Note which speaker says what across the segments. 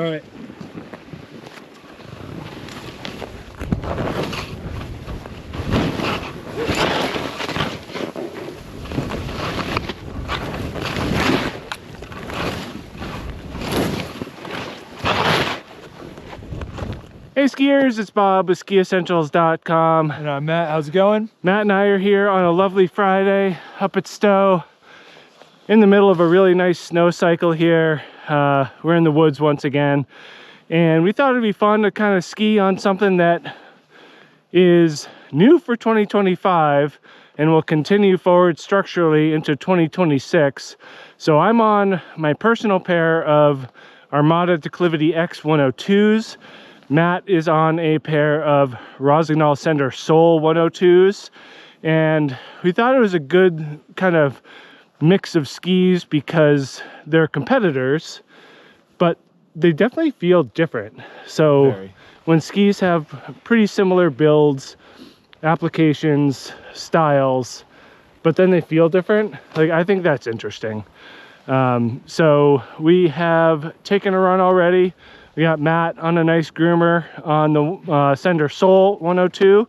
Speaker 1: All right.
Speaker 2: Hey skiers, it's Bob with skiessentials.com.
Speaker 1: And I'm Matt. How's it going?
Speaker 2: Matt and I are here on a lovely Friday up at Stowe, in the middle of a really nice snow cycle here. We're in the woods once again, and we thought it'd be fun to kind of ski on something that is new for 2025 and will continue forward structurally into 2026. So I'm on my personal pair of Armada Declivity X 102s. Matt is on a pair of Rossignol Sender Soul 102s, and we thought it was a good kind of mix of skis because they're competitors, but they definitely feel different. So when skis have pretty similar builds, applications, styles, but then they feel different, like, I think that's interesting. So we have taken a run already. We got Matt on a nice groomer on the Sender Soul 102,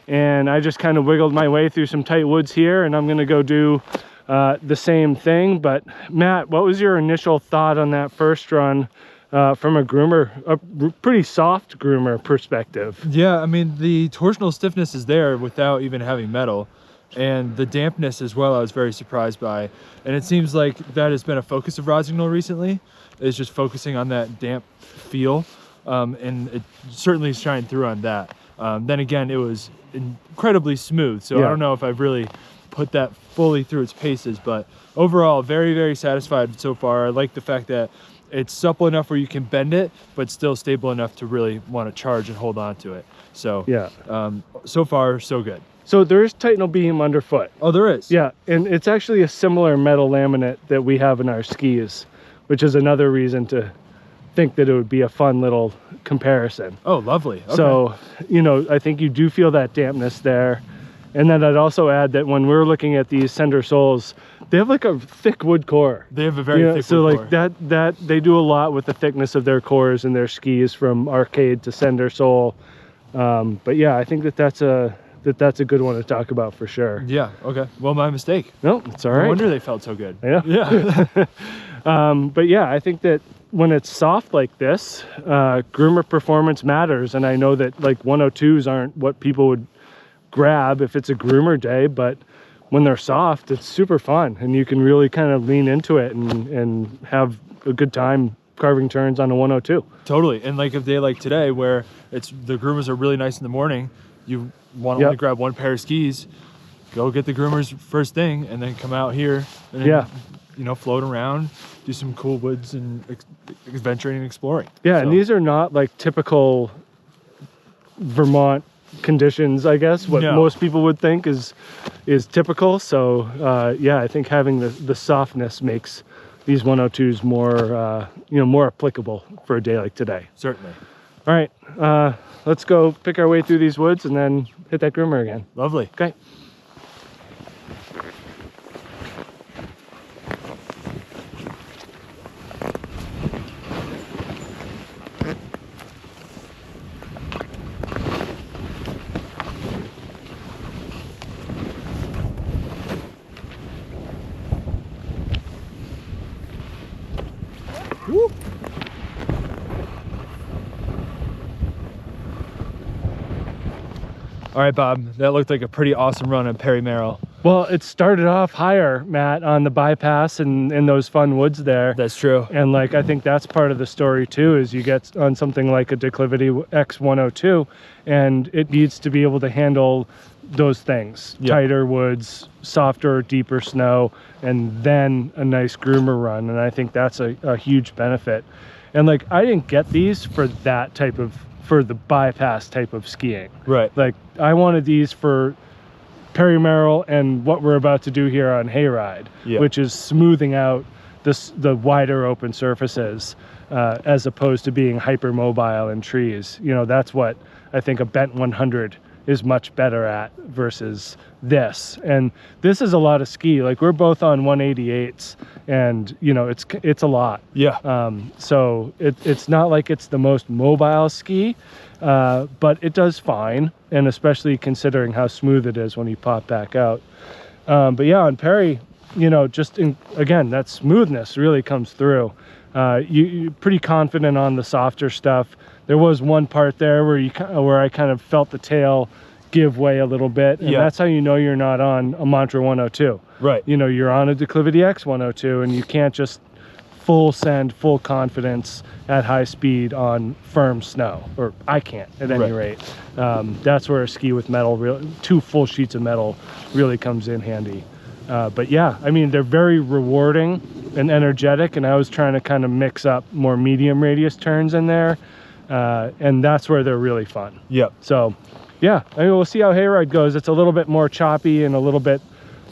Speaker 2: and I just kind of wiggled my way through some tight woods here, and I'm gonna go do the same thing. But Matt, what was your initial thought on that first run from a groomer, a pretty soft groomer perspective?
Speaker 1: Yeah, I mean, the torsional stiffness is there without even having metal, and the dampness as well I was very surprised by. And it seems like that has been a focus of Rossignol recently, is just focusing on that damp feel, and it certainly shined through on that. Then again, it was incredibly smooth, so I don't know if I've really put that fully through its paces, but overall very, very satisfied so far. I like the fact that it's supple enough where you can bend it, but still stable enough to really want to charge and hold on to it. So yeah, so far so good.
Speaker 2: So there is Titanal beam underfoot.
Speaker 1: Oh, there is?
Speaker 2: Yeah, and it's actually a similar metal laminate that we have in our skis, which is another reason to think that it would be a fun little comparison.
Speaker 1: Oh, lovely. Okay.
Speaker 2: So, you know, I think you do feel that dampness there. And then I'd also add that when we're looking at these Sender Souls, they have like a thick wood core.
Speaker 1: They have a very thick wood core.
Speaker 2: So like that they do a lot with the thickness of their cores and their skis from Arcade to Sender Soul. But yeah, I think that's a good one to talk about for sure.
Speaker 1: Yeah, okay. Well, my mistake.
Speaker 2: No, it's all right.
Speaker 1: No wonder they felt so good.
Speaker 2: Yeah. Yeah. But yeah, I think that when it's soft like this, groomer performance matters. And I know that like 102s aren't what people would grab if it's a groomer day, but when they're soft, it's super fun. And you can really kind of lean into it and have a good time carving turns on a 102.
Speaker 1: Totally. And like a day like today where the groomers are really nice in the morning, you want to only grab one pair of skis, go get the groomers first thing, and then come out here and you know, float around, do some cool woods and adventuring and exploring.
Speaker 2: Yeah, so. And these are not like typical Vermont conditions, I guess, what most people would think is typical. So yeah, I think having the softness makes these 102s more you know, more applicable for a day like today.
Speaker 1: Certainly.
Speaker 2: All right, let's go pick our way through these woods and then hit that groomer again.
Speaker 1: Lovely.
Speaker 2: Okay.
Speaker 1: Woo. All right, Bob, that looked like a pretty awesome run on Perry Merrill.
Speaker 2: Well, it started off higher, Matt, on the bypass and in those fun woods there.
Speaker 1: That's true.
Speaker 2: And like, I think that's part of the story too, is you get on something like a Declivity X 102 and it needs to be able to handle those things. Tighter woods, softer, deeper snow, and then a nice groomer run. And I think that's a huge benefit. And like, I didn't get these for that type of, for the bypass type of skiing.
Speaker 1: Right.
Speaker 2: Like, I wanted these for Perry Merrill and what we're about to do here on Hayride, which is smoothing out the wider open surfaces as opposed to being hypermobile in trees. You know, that's what I think a bent 100 is much better at versus this. And this is a lot of ski. Like, we're both on 188s, and you know, it's a lot.
Speaker 1: Yeah.
Speaker 2: So it's not like it's the most mobile ski, but it does fine, and especially considering how smooth it is when you pop back out. But yeah, on Perry, you know, again, that smoothness really comes through. You're pretty confident on the softer stuff. There was one part there where I kind of felt the tail give way a little bit, and that's how you know you're not on a Mantra 102.
Speaker 1: Right.
Speaker 2: You know, you're on a Declivity X 102, and you can't just full send, full confidence at high speed on firm snow, or I can't at any rate. That's where a ski with metal, 2 full sheets of metal, really comes in handy. But yeah, I mean, they're very rewarding and energetic, and I was trying to kind of mix up more medium radius turns in there, and that's where they're really fun. Yep. So yeah, I mean, we'll see how hayride goes. It's a little bit more choppy and a little bit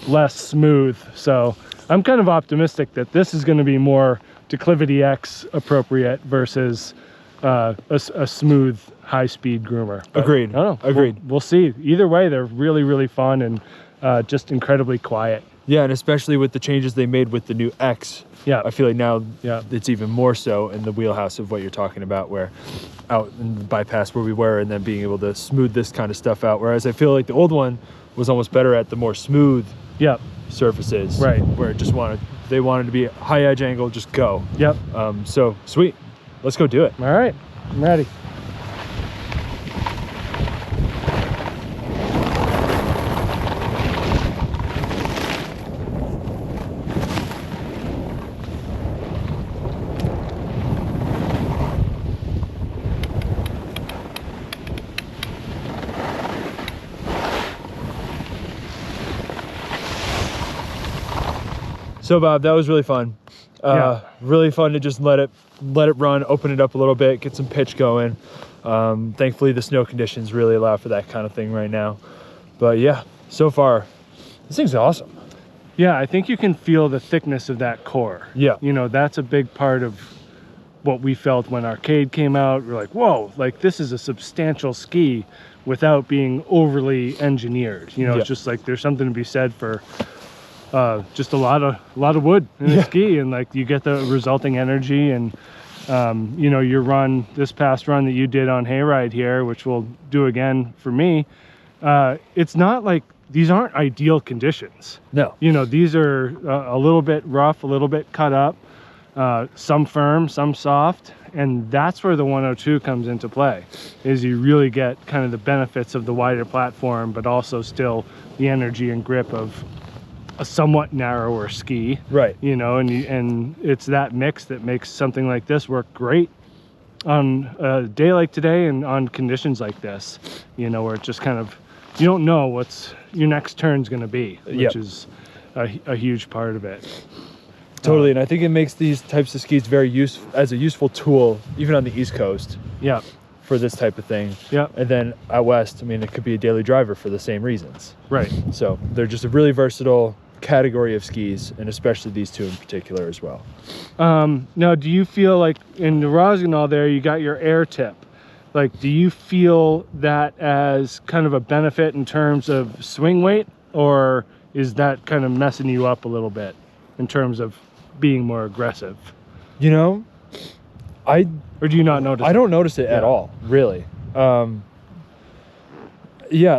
Speaker 2: less smooth, so I'm kind of optimistic that this is going to be more Declivity X appropriate versus a smooth high-speed groomer. But
Speaker 1: Agreed.
Speaker 2: I don't know.
Speaker 1: Agreed.
Speaker 2: We'll see. Either way, they're really, really fun and just incredibly quiet.
Speaker 1: Yeah, and especially with the changes they made with the new X.
Speaker 2: Yeah.
Speaker 1: I feel like now it's even more so in the wheelhouse of what you're talking about, where out in the bypass where we were, and then being able to smooth this kind of stuff out. Whereas I feel like the old one was almost better at the more smooth surfaces. Right. Where they wanted to be a high edge angle, just go. Yep. So sweet. Let's go do it.
Speaker 2: All right. I'm ready.
Speaker 1: So Bob, that was really fun. Really fun to just let it run, open it up a little bit, get some pitch going. Thankfully the snow conditions really allow for that kind of thing right now. But yeah, so far, this thing's awesome.
Speaker 2: Yeah, I think you can feel the thickness of that core. Yeah. You know, that's a big part of what we felt when Arcade came out. We're like, whoa, like this is a substantial ski without being overly engineered. You know, it's just like there's something to be said for just a lot of wood in a ski, and like you get the resulting energy. And you know, this past run that you did on hayride here, which we'll do again for me, it's not like these aren't ideal conditions. No. You know, these are a little bit rough, a little bit cut up, some firm, some soft, and that's where the 102 comes into play, is you really get kind of the benefits of the wider platform, but also still the energy and grip of a somewhat narrower ski. Right. You know, and it's that mix that makes something like this work great on a day like today and on conditions like this, you know, where it just kind of, you don't know what's your next turn's going to be, which is a huge part of it.
Speaker 1: Totally. And I think it makes these types of skis very as a useful tool, even on the East Coast. Yeah. For this type of thing. Yeah. And then out west, I mean, it could be a daily driver for the same reasons. Right. So they're just a really versatile category of skis, and especially these two in particular as well. Now, do you feel like in the Rossignol there, you got your air tip? Like, do you feel that as kind of a benefit in terms of swing weight, or is that kind of messing you up a little bit in terms of being more aggressive? You know, or do you not notice? I don't notice it at all, really. Yeah,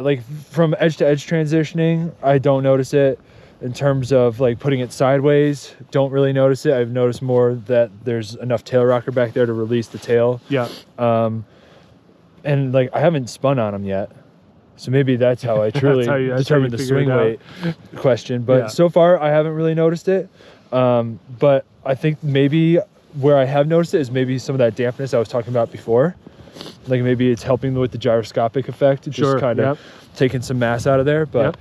Speaker 1: like from edge to edge transitioning, I don't notice it. In terms of like putting it sideways, don't really notice it. I've noticed more that there's enough tail rocker back there to release the tail. Yeah. And like I haven't spun on them yet, so maybe that's how I truly determine the swing weight question. But so far I haven't really noticed it. But I think maybe where I have noticed it is maybe some of that dampness I was talking about before. Like maybe it's helping with the gyroscopic effect, just kind of taking some mass out of there. But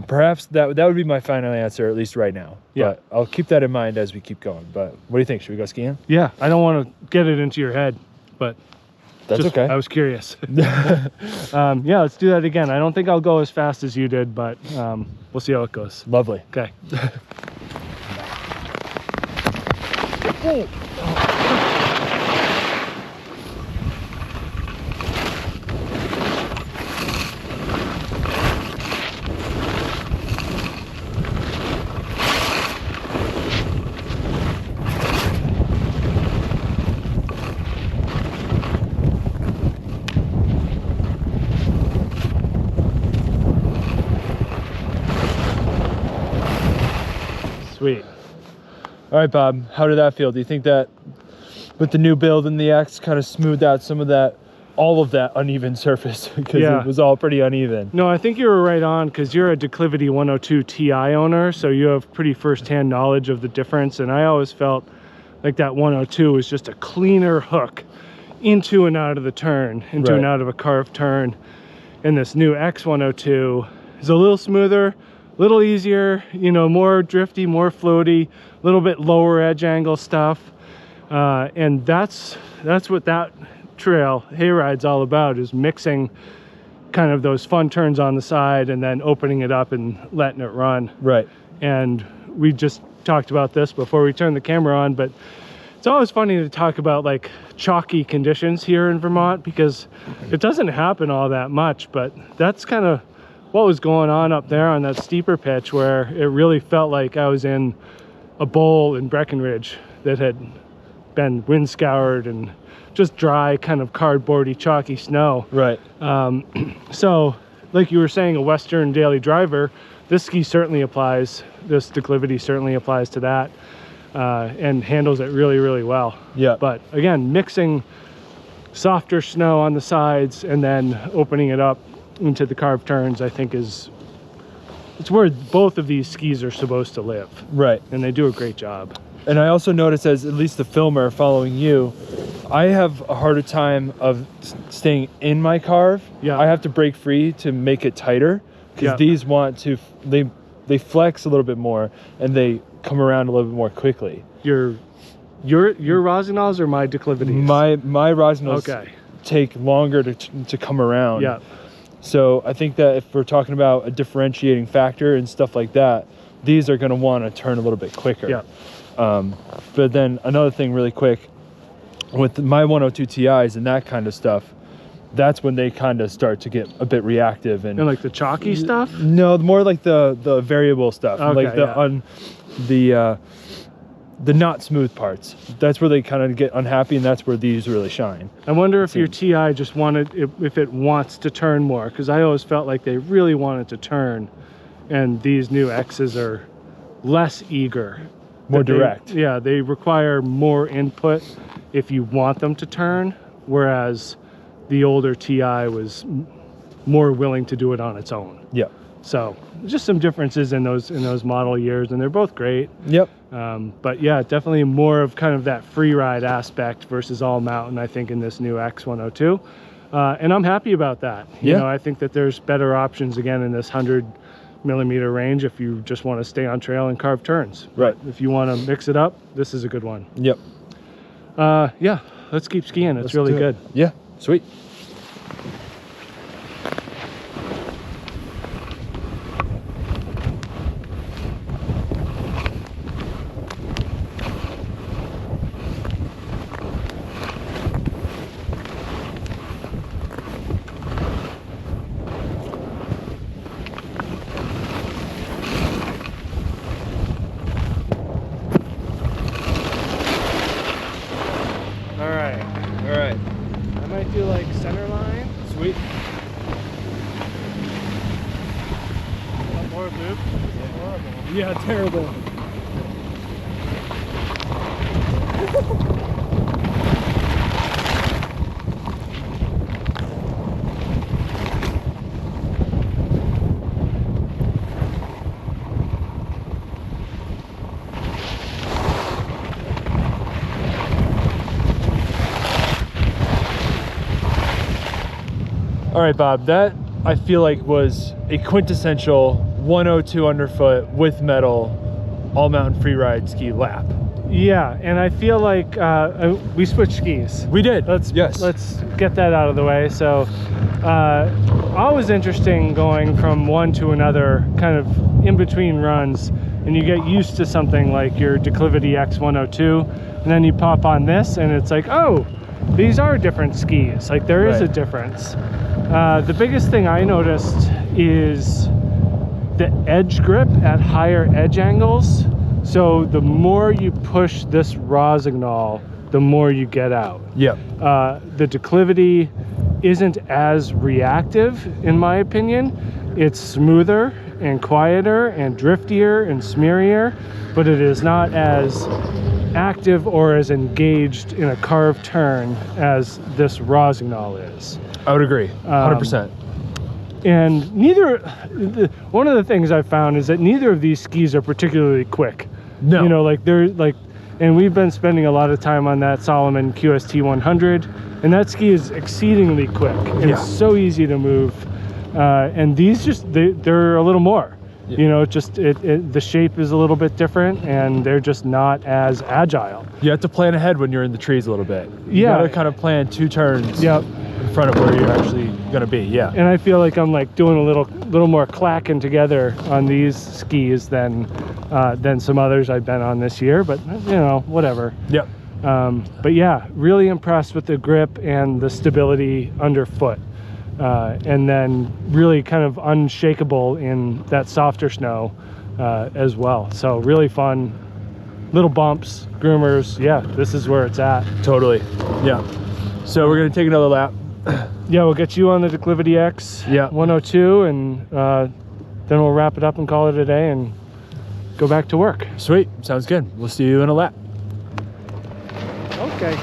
Speaker 1: perhaps that would be my final answer, at least right now. Yeah. But I'll keep that in mind as we keep going. But what do you think? Should we go skiing? Yeah, I don't want to get it into your head, but that's okay. I was curious. Yeah, let's do that again. I don't think I'll go as fast as you did, but we'll see how it goes. Lovely. Okay. Sweet. All right, Bob, how did that feel? Do you think that with the new build in the X kind of smoothed out some of that, all of that uneven surface? Because it was all pretty uneven.
Speaker 2: No, I think you were right on, because you're a Declivity 102 Ti owner, so you have pretty first-hand knowledge of the difference, and I always felt like that 102 was just a cleaner hook into and out of the turn, into and out of a carved turn. And this new X102 is a little smoother, a little easier, you know, more drifty, more floaty, a little bit lower edge angle stuff. And that's what that trail hayride's all about, is mixing kind of those fun turns on the side and then opening it up and letting it run.
Speaker 1: Right.
Speaker 2: And we just talked about this before we turned the camera on, but it's always funny to talk about like chalky conditions here in Vermont, because it doesn't happen all that much, but that's kind of what was going on up there on that steeper pitch, where it really felt like I was in a bowl in Breckenridge that had been wind scoured and just dry, kind of cardboardy, chalky snow.
Speaker 1: Right.
Speaker 2: So like you were saying, a Western daily driver, this ski certainly applies, this Declivity certainly applies to that, and handles it really, really well.
Speaker 1: Yeah.
Speaker 2: But again, mixing softer snow on the sides and then opening it up into the carved turns, I think it's where both of these skis are supposed to live.
Speaker 1: Right.
Speaker 2: And they do a great job.
Speaker 1: And I also noticed, as at least the filmer following you, I have a harder time of staying in my carve.
Speaker 2: Yeah.
Speaker 1: I have to break free to make it tighter, because these want to, they flex a little bit more and they come around a little bit more quickly.
Speaker 2: Your Rossignol's or my Declivities?
Speaker 1: My Rossignol's take longer to come around.
Speaker 2: Yeah.
Speaker 1: So I think that if we're talking about a differentiating factor and stuff like that, these are going to want to turn a little bit quicker.
Speaker 2: Yeah.
Speaker 1: But then another thing really quick, with my 102 Ti's and that kind of stuff, that's when they kind of start to get a bit reactive. And
Speaker 2: like the chalky stuff?
Speaker 1: No, more like the variable stuff.
Speaker 2: Okay,
Speaker 1: like the not smooth parts. That's where they kind of get unhappy, and that's where these really shine.
Speaker 2: I wonder if your Ti just wanted, if it wants to turn more, because I always felt like they really wanted to turn, and these new X's are less eager.
Speaker 1: More direct.
Speaker 2: They require more input if you want them to turn, whereas the older Ti was more willing to do it on its own.
Speaker 1: Yeah.
Speaker 2: So just some differences in those model years, and they're both great.
Speaker 1: Yep.
Speaker 2: But yeah, definitely more of kind of that free ride aspect versus all mountain, I think, in this new X102. And I'm happy about that. You know, I think that there's better options again in this 100mm range if you just want to stay on trail and carve turns.
Speaker 1: Right.
Speaker 2: But if you want to mix it up, this is a good one.
Speaker 1: Yep.
Speaker 2: Yeah, let's keep skiing. It's really good.
Speaker 1: Yeah, sweet. All right.
Speaker 2: I might do like center line.
Speaker 1: Sweet.
Speaker 2: More loop. Horrible.
Speaker 1: Yeah, terrible. All right, Bob, that I feel like was a quintessential 102 underfoot with metal all mountain free ride ski lap.
Speaker 2: Yeah, and I feel like we switched skis.
Speaker 1: We did.
Speaker 2: Let's get that out of the way. So always interesting going from one to another, kind of in between runs, and you get used to something like your Declivity X 102, and then you pop on this and it's like, oh, these are different skis. Like there is a difference. The biggest thing I noticed is the edge grip at higher edge angles. So the more you push this Rossignol, the more you get out.
Speaker 1: Yeah.
Speaker 2: The Declivity isn't as reactive, in my opinion. It's smoother and quieter and driftier and smearier, but it is not as active or as engaged in a carved turn as this Rossignol is.
Speaker 1: I would agree, 100%.
Speaker 2: And one of the things I've found is that neither of these skis are particularly quick.
Speaker 1: No.
Speaker 2: You know, like they're like, and we've been spending a lot of time on that Salomon QST 100, and that ski is exceedingly quick. And it's so easy to move. And these just, they're a little more. Yeah. You know, just the shape is a little bit different, and they're just not as agile.
Speaker 1: You have to plan ahead when you're in the trees a little bit. You gotta kind of plan 2 turns in front of where you're actually gonna be. Yeah.
Speaker 2: And I feel like I'm like doing a little more clacking together on these skis than some others I've been on this year. But you know, whatever.
Speaker 1: Yep.
Speaker 2: But yeah, really impressed with the grip and the stability underfoot. And then really kind of unshakable in that softer snow as well. So really fun. Little bumps, groomers. Yeah, this is where it's at.
Speaker 1: Totally. Yeah. So we're gonna take another lap.
Speaker 2: Yeah, we'll get you on the Declivity X 102, and then we'll wrap it up and call it a day and go back to work.
Speaker 1: Sweet. Sounds good. We'll see you in a lap.
Speaker 2: Okay.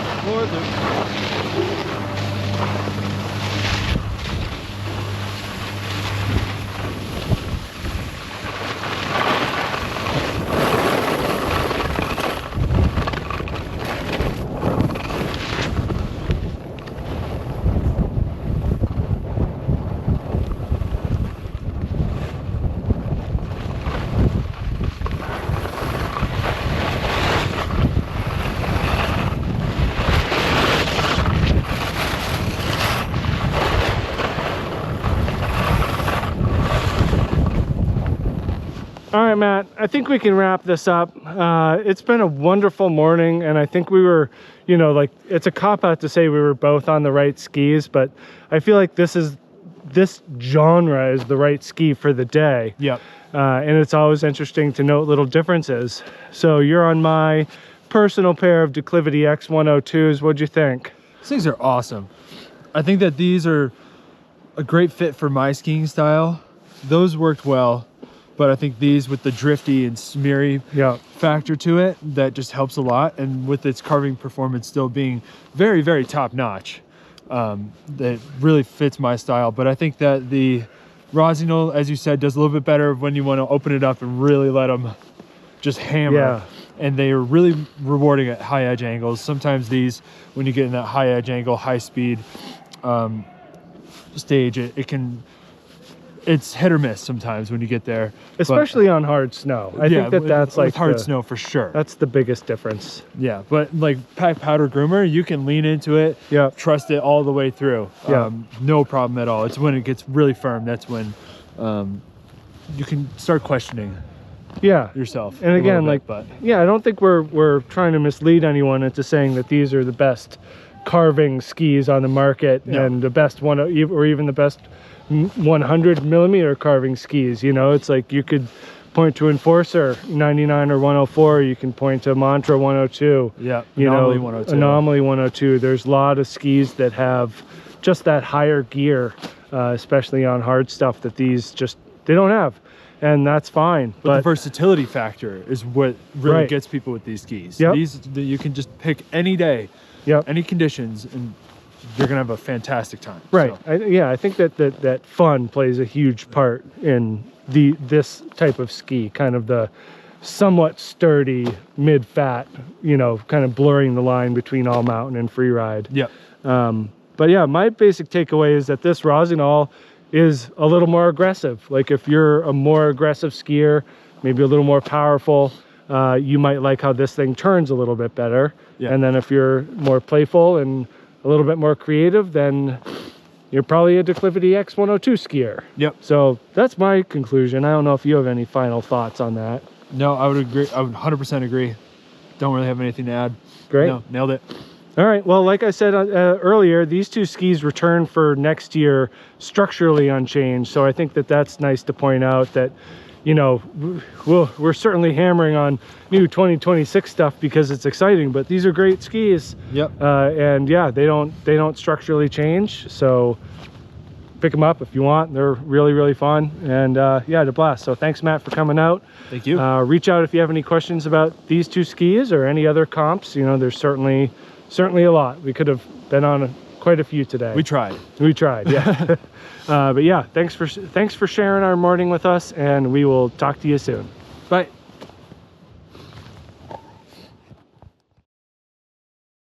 Speaker 2: All right, Matt, I think we can wrap this up. It's been a wonderful morning, and I think we were, you know, like, it's a cop-out to say we were both on the right skis, but I feel like this genre is the right ski for the day.
Speaker 1: Yep.
Speaker 2: And it's always interesting to note little differences. So you're on my personal pair of Declivity X 102s. What'd you think?
Speaker 1: These things are awesome. I think that these are a great fit for my skiing style. Those worked well. But I think these, with the drifty and smeary factor to it, that just helps a lot. And with its carving performance still being very, very top notch, that really fits my style. But I think that the Rossignol, as you said, does a little bit better when you want to open it up and really let them just hammer. Yeah. And they are really rewarding at high edge angles. Sometimes these, when you get in that high edge angle, high speed stage, it's hit or miss sometimes when you get there,
Speaker 2: especially on hard snow. I think that's like
Speaker 1: hard snow for sure.
Speaker 2: That's the biggest difference.
Speaker 1: Yeah, but like pack powder groomer, you can lean into it, trust it all the way through. No problem at all. It's when it gets really firm, that's when you can start questioning yourself.
Speaker 2: And again, I don't think we're trying to mislead anyone into saying that these are the best carving skis on the market and the best one, or even the best 100 millimeter carving skis. You know, it's like you could point to Enforcer 99 or 104, you can point to Mantra 102, Anomaly 102. Anomaly 102. There's a lot of skis that have just that higher gear, especially on hard stuff, that these they don't have, and that's fine.
Speaker 1: But the versatility factor is what really gets people with these skis. These you can just pick any day, any conditions, and you're gonna have a fantastic time.
Speaker 2: Right. So. I think that fun plays a huge part in this type of ski, kind of the somewhat sturdy mid-fat, you know, kind of blurring the line between all mountain and free ride. But yeah, my basic takeaway is that this Rossignol is a little more aggressive. Like, if you're a more aggressive skier, maybe a little more powerful, you might like how this thing turns a little bit better. And then if you're more playful and a little bit more creative, then you're probably a Declivity X 102 skier. So that's my conclusion. I don't know if you have any final thoughts on that.
Speaker 1: No, I would agree. I would 100% agree. Don't really have anything to add.
Speaker 2: Great.
Speaker 1: No, nailed it.
Speaker 2: All right. Well, like I said earlier, these two skis return for next year structurally unchanged. So I think that that's nice to point out, that, you know, we're certainly hammering on new 2026 stuff because it's exciting, but these are great skis. And yeah, they don't structurally change. So pick them up if you want. They're really, really fun, and yeah, they're blast. So thanks, Matt, for coming out.
Speaker 1: Thank you.
Speaker 2: Reach out if you have any questions about these two skis or any other comps. You know, there's certainly a lot. We could have been on quite a few today.
Speaker 1: We tried.
Speaker 2: Yeah. But yeah, thanks for sharing our morning with us, and we will talk to you soon.
Speaker 1: Bye.